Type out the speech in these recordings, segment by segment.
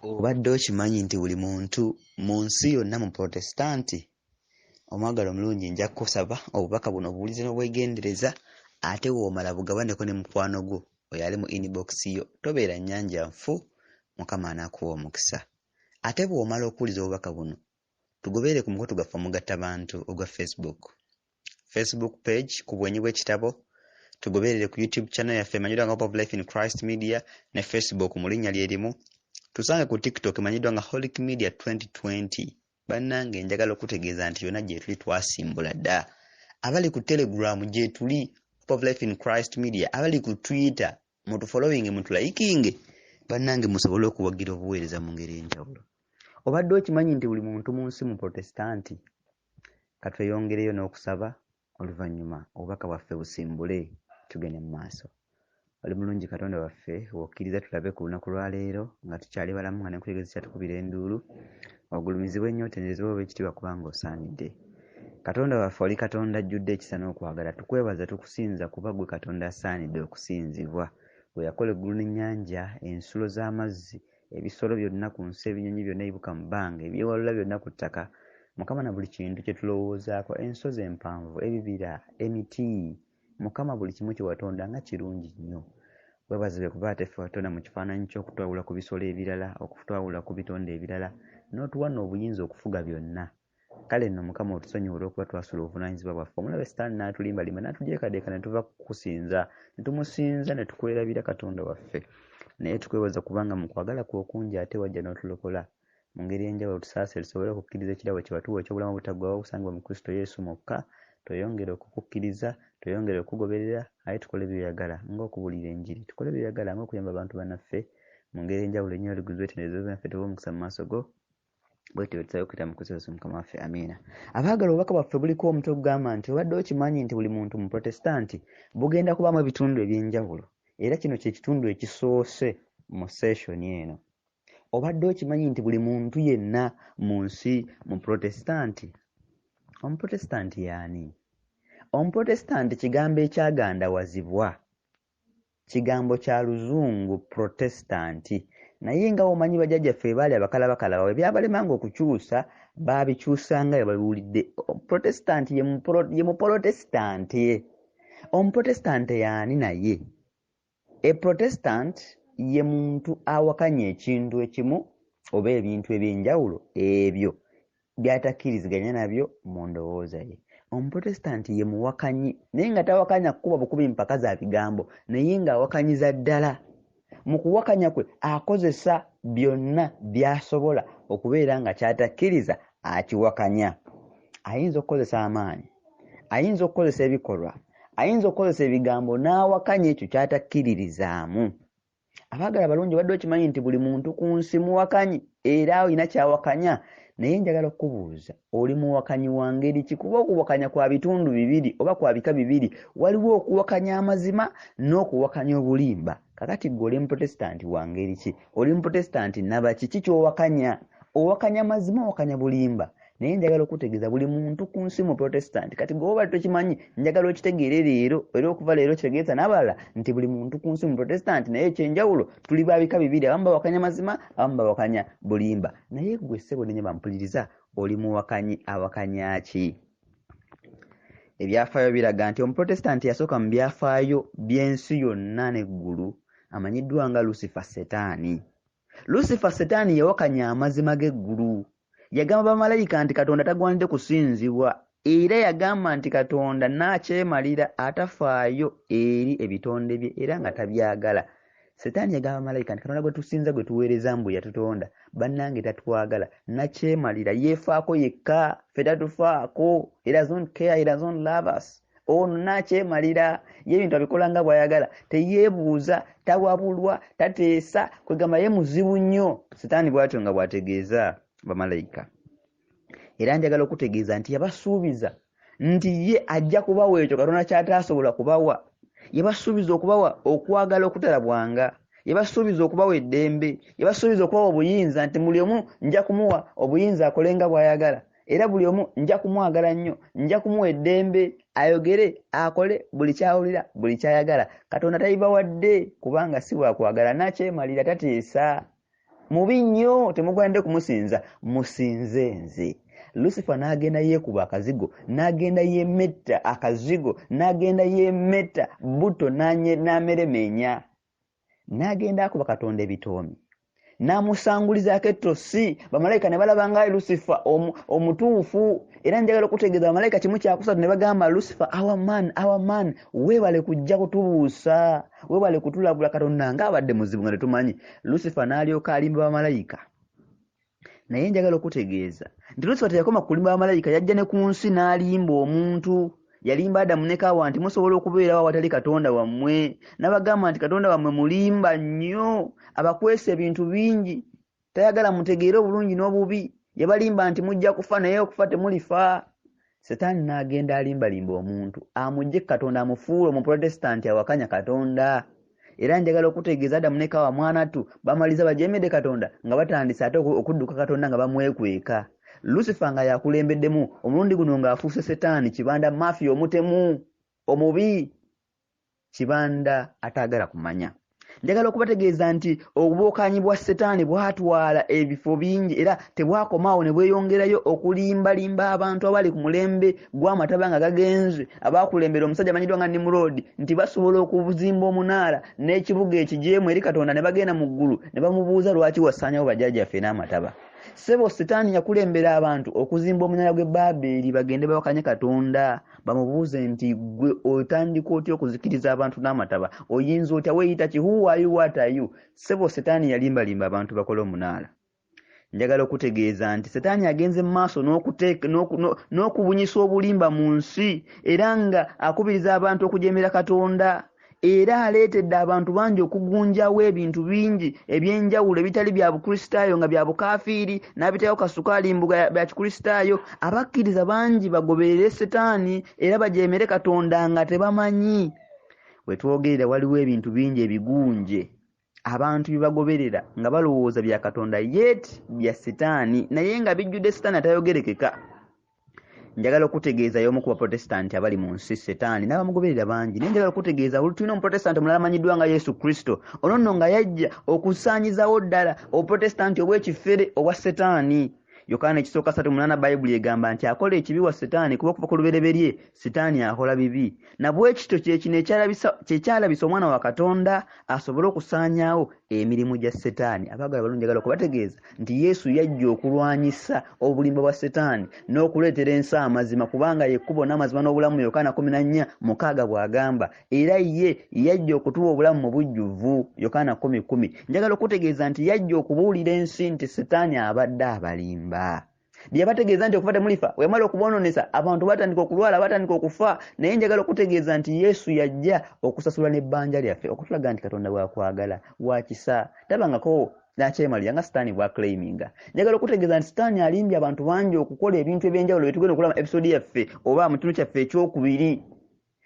Obadde okimanyi nti buli muntu mu nsi yonna mu Pulotesitante omwagala omulungi nja kukusaba obubaka buno obuwulize n'obwegendereza ate w'omala bugabaneko ne mukwano gwo oyo ali mu inbox yo tobeera nnyanja nfu Mukama anaakuwa omukisa. Ate bw'omala okuwuliza obubaka buno tugoberere ku mukutu gwaffe omugattabantu ogwa Facebook page ku bwenyi bw'ekitabo, tugoberere ku YouTube channel yaffe emanyiddwa nga Hope of Life in Christ Media ne Facebook mu linnya lye limu. Tusange ku TikTok emanyiddwa nga Holic Media 2020. Bannange njagala okutegeeza nti yonna gye tuli twasimbula dda. Abali ku Telegram gye tuli Hope of Life in Christ Media, abali ku Twitter mutu following mutu liking, bannange musobole okuwagira obuweereza mu ngeri enjawulo. Obadde okimanyi nti buli muntu mu nsi mu Protestant katweyongereyo n'okusaba oluvannyuma obubaka bwaffe busimbule tugende mu maaso. Oli mulungi Katonda waffe w'okkiriza tulabe ku lunaku lwa leero nga tukyali balamu nga n'enkutegeeza kyatukubira enduulu ogulumizibwe ennyo otenderezebwe obw'ekitiibwa kubanga osaanidde. Katonda waffe oli Katonda ajjudde ekisa n'okwagala, tukwebaza tukusinza kuba gwe Katonda asaanidde okusinzibwa. Bwe yakola eggulu n'ennyanja, ensulo z'amazzi, ebisolo byonna ku nsi, ebinyonyi byonna ebibuka mu bbanga, ebyewalula byonna ku ttaka, Mukama na buli kintu kye tulowoozaako, ensozi empanvu, ebibira, emiti, Mukama buli kimu kye watonda nga kirungi nnyo. Weebazibwe kuba ate ffe watonda mu kifaananyi ky'okutwawula ku bisolo ebirala, okutwawula ku bitonde ebirala, n'otuwa n'obuyinza okufuga byonna. Kale nno Mukama otusonyiwe olw'okuba twasula obuvunaanyizibwa bwaffe. Omulabe Sitaani n'atulimbalimba n'atujeekadeeka ne tuva kukusinza, ne tumusinza ne tukwerabira Katonda waffe. Naye tukwebaza kubanga mu kwagala kwe okungi ate wajja n'otulokola mu ngeri enjawulo tusaasire tusobole okukkiriza ekirabo kye watuwa eky'obulamu obutaggwaawo obusangibwa mu Kristo Yesu mwokka. Tweyongere okukukkiriza, tweyongere okugoberera, aye tukole by'oyagala ng'okubuulira enjiri, tukole by'oyagala ng'okuyamba abantu bannaffe mu ngeri enjawulo ennyo liguzibwe tenderezebwe bannaffe tuba omukisa mu maaso go. Bwetyo tusabe okuyita mu Kristo Yesu Mukama waffe, amiina. Abaagala obubaka bwaffe buliko omutwe ogugamba nti obadde okimanyi nti buli muntu mu Protestant bugenda kubaamu ebitundu eby'enjawulo, era kino kye kitundu ekisoose mu session eno. Obadde okimanyi nti buli muntu yenna mu nsi mu Protestant. Omuprotestant y'ani? Omuprotestant kigambo ekyagandawazibwa, kigambo kya Luzungu Protestant, naye nga omanyi bajjajjaffe baali abakalabakala bwe byabalemanga okukyusa baabikyusanga nga babiwulidde. Protestant ye Mupolotesitante ye. Omuprotesitante y'ani naye? Protestant ye muntu awakanya ekintu ekimu oba ebintu eby'enjawulo ebyo by'atakkiriziganya nabyo mu ndowooza ye. Omuprotestant ye muwakanyi, naye nga tawakanya kukuba bukubi mpaka za bigambo, naye ng'awakanyiza ddala. Mu kuwakanya kwe akozesa byonna by'asobola okubeera nga ky'atakkiriza akiwakanya. Ayinza okukozesa amaanyi, ayinza okukozesa ebikolwa, ayinza okukozesa ebigambo n'awakanya ekyo ky'atakkiririzaamu. Abaagala balungi obadde okimanyi nti buli muntu ku nsi muwakanyi era olina kyawakanya. Naye njagala okubuuza, oli muwakanyi wa ngeri ki? Kuba okuwakanya kwa bitundu bibiri oba kwa bika bibiri. Waliwo okuwakanya amazima n'okuwakanya obulimba. Kakati gwe oli Muprotestant wa ngeri ki? Oli Muprotestant naba kiki ky'owakanya? Owakanya mazima, owakanya bulimba? Naye njagala okutegeeza buli muntu ku nsi mu Protestant. Kati gwe oba tokimanyi, njagala okitegeere leero, era okuva leero kitegeeza n'abalala nti buli muntu ku nsi mu Protestant, naye ekyenjawulo tuli ba bika bibiri, abamu bawakanya mazima, abamu bawakanya bulimba. Naye gwe ssebo nenye bampuliriza, oli muwakanyi awakanya ki? Ebyafaayo biraga nti Omuprotestant yasooka mu byafaayo by'ensi yonna n'eggulu amanyiddwa nga Lucifer Setaani. Lucifer Setaani yawakanya amazima g'eggulu. Yagamba bamalayika nti Katonda tagwanidde kusinzibwa, era yagamba nti Katonda n'akyemalira atafaayo eri ebitonde bye era nga tabyagala. Setaani yagamba bamalayika nti Katonda gwe tusinza gwe tuweereza mbu yatutonda, bannange tatwagala, nakyemalira, yeefaako yekka, ffe tatufaako. He doesn't care, he doesn't love us. Ono nakyemalira, ye ebintu abikola nga bw'ayagala, teyeebuuza, tawabulwa, tateesa, kwegamba ye muzibu nnyo. Setaani bw'atyo nga bw'ategeeza bamalayika. Era njagala okutegeeza nti yabasuubiza nti ye ajja kubawa ekyo Katonda ky'ataasobola kubawa. Yabasuubiza okubawa okwagala okutalabwanga, yabasuubiza okubawa eddembe, yabasuubiza okubawa obuyinza nti buli omu nja kumuwa obuyinza akole nga bw'ayagala, era buli omu nja kumwagala nnyo, nja kumuwa eddembe ayogere akole buli kyawulira buli kyayagala. Katonda tayibawadde kubanga si bwakwagala, nakyemalira, tateesa. mubi nnyo temugende kumusinza musinze nze. Lucifer n'agenda yeekuba akazigo n'agenda yemetta akazigo n'agenda yemetta buto n'ameremenya n'agenda akuba Katonda ebitoomi n'amusangulizaako ettosi. Bamalayika ne balaba nga Lucifer omutuufu era njagala okutegeeza bamalayika kimu kyakusatu ne bagamba Lucifer our man weebale kujja kutubuusa weebale kutulabula Katonda ng'abadde muzibu nga tetumanyi. Lucifer n'alyoka alimba bamalayika. Naye njagala okutegeeza nti Lucifer teyakoma kulimba bamalayika, yajja ne ku nsi n'alimba omuntu. Yalimba Adamu ne Kaawa nti musobola okubeerawo awatali Katonda wammwe, n'abagamba nti Katonda wammwe mulimba nnyo, abakwesa ebintu bingi, tayagala mutegeere obulungi n'obubi. Yabalimba nti mujja kufa naye okufa temulifa. Setaani n'agenda alimbalimba omuntu amugye Katonda amufuula Omupulotesitante awakanya Katonda. Era njagala okutegeeza Adamu ne Kaawa mwanatu bamaliza bajeemedde Katonda nga batandise ate okudduka Katonda nga bamwekweka. Lucifer nga yakulembeddemu omulundi guno ng'afuuse Setaani kibanda mafiya omutemu omubi, kibanda ataagala kumanya. Njagala okubategeeza nti obwokanyi bwa Setaani bwatwala ebifo bingi era tebwakomaawo ne bweyongerayo okulimbalimba abantu abali ku mulembe gw'amataba nga gagenze, abaakulembera omusajja amanyiddwa nga Nimrodi nti basobola okuzimba omunaala n'ekibuga ekijeemu eri Katonda ne bagenda mu ggulu ne bamubuuza lwaki wasaanyawo bajjajjaffe n'amataba. Sebo Setaani yakulembera abantu okuzimba omunaala gw'e Babeli bagende bawakanye Katonda, bamubuuze nti gwe otandika otya okuzikiriza abantu n'amataba, oyinza otya, weeyita ki, who are you, what are you? Sebo Setaani yalimbalimba abantu bakole omunaala. Njagala okutegeeza nti Setaani agenze mu maaso n'okubunyisa obulimba mu nsi era nga akubiriza abantu okujeemera Katonda. Era aleetedde abantu bangi okugunjawo ebintu bingi ebyenjawulo ebitali bya Bukristaayo nga bya bukaafiiri n'abitayo kasukaali mbuga bya Kikristaayo. Abakkiriza bangi bagoberere Setaani era bajeemere Katonda nga tebamanyi. We twogerera waliwo ebintu bingi ebigunje abantu bibagoberera nga balowooza bya Katonda yet bya Setaani naye nga bijjudde Setaani atayogerekeka. Njagala okutegeeza y'omu ku Bapulotesitante abali mu nsi Setaani n'abamugoberera bangi. Naye njagala okutegeeza tulina Omupulotesitante omulala amanyiddwa nga Yesu Kristo. Ono nno nga yajja okusaanyizawo ddala Obupulotesitante obw'ekifere obwa Setaani. Yokaana 1:38 Bayibuli egamba nti akola ekibi wa Setaani kuba okuva ku lubereberye Setaani akola bibi. Na bwe kityo kyekino ekyalabisa omwana wa Katonda asobole okusaanyaawo emirimu gya Setaani. Abaagala balungi njagala okubategeeza nti Yesu yajja okulwanyisa obulimba bwa Setaani n'okuleetera ensi amazima kubanga yekkubo n'amazima n'obulamu. Yokaana 14:6 bw'agamba era ye yajja okutuwa obulamu mu bujjuvu. Yokaana 10:10. Njagala okutegeeza nti yajja okubuulira ensi nti Setaani abadde abalimba. Bye bategeeza nti okufa temulifa, wemala okuboononesa abantu batandika okulwala batandika okufa. Naye njagala okutegeeza nti Yesu yajja okusasula n'ebbanja lyaffe okutulaga nti Katonda bw'akwagala wakisa tabangako n'akyemalira nga Setaani bw'aclaiminga. Njagala okutegeeza nti Setaani alimbye abantu bangi okukola ebintu eby'enjawulo bye tugenda okulaba episode yaffe oba mu kitundu kyaffe ekyokubiri.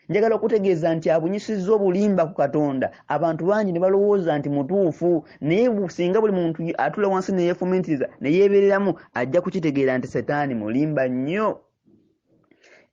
Njagala okutegeeza nti abunyisizza obulimba ku Katonda abantu bangi ne balowooza nti mutuufu, naye singa buli muntu atula wansi ne yeefumiitiriza ne yeebereramu ajja kukitegeera nti Setaani mulimba nnyo.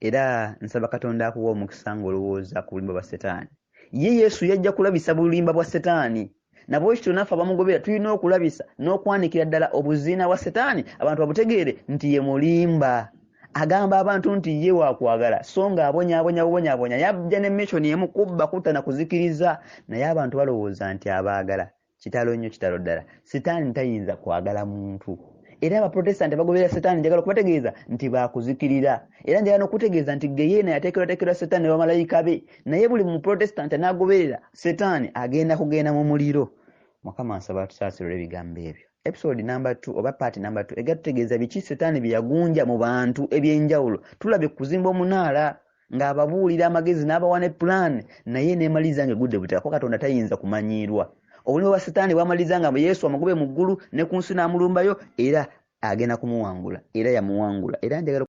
Era nsaba Katonda akuwa omukisa ng'olowooza ku bulimba bwa Setaani. Ye Yesu yajja kulabisa bulimba bwa Setaani. Nabwe kityo naffe abamugobera tulina okulabisa n'okwanikira ddala obuziina bwa Setaani abantu babutegeere nti ye mulimba. Agamba abantu nti ye waakwagala so nga abonyaabonya yajja ne mission emu kubba kutta na kuzikiriza. Naye abantu balowooza nti abaagala kitalo nnyo kitalo ddala. Setaani tayinza kwagala muntu. Era Abapulotesitante bagoberera Setaani njagala okubategeeza nti baakuzikirira. Era njagala n'okutegeeza nti geyeena yateekerwateekerwa Setaani ne bamalayika be. Naye buli Mupulotesitante n'agoberera Setaani agenda kugenda mu muliro. Mukama nsaba tusaasirwe ebigambo ebyo. Episode number 2 oba part number 2 egatutegeeza biki Setaani bye yagunja mu bantu ebyenjawulo. Tulabye kuzimba omunaala ng'ababuulira amagezi n'abawa ne plan naye neemaliza ng'egudde butako. Katonda tayinza kumanyiirwa. Obulimba bwa Setaani bwamaliza nga Yesu amugobe mu ggulu ne ku nsi n'amulumbayo era agenda kumuwangula era yamuwangula. Era njagala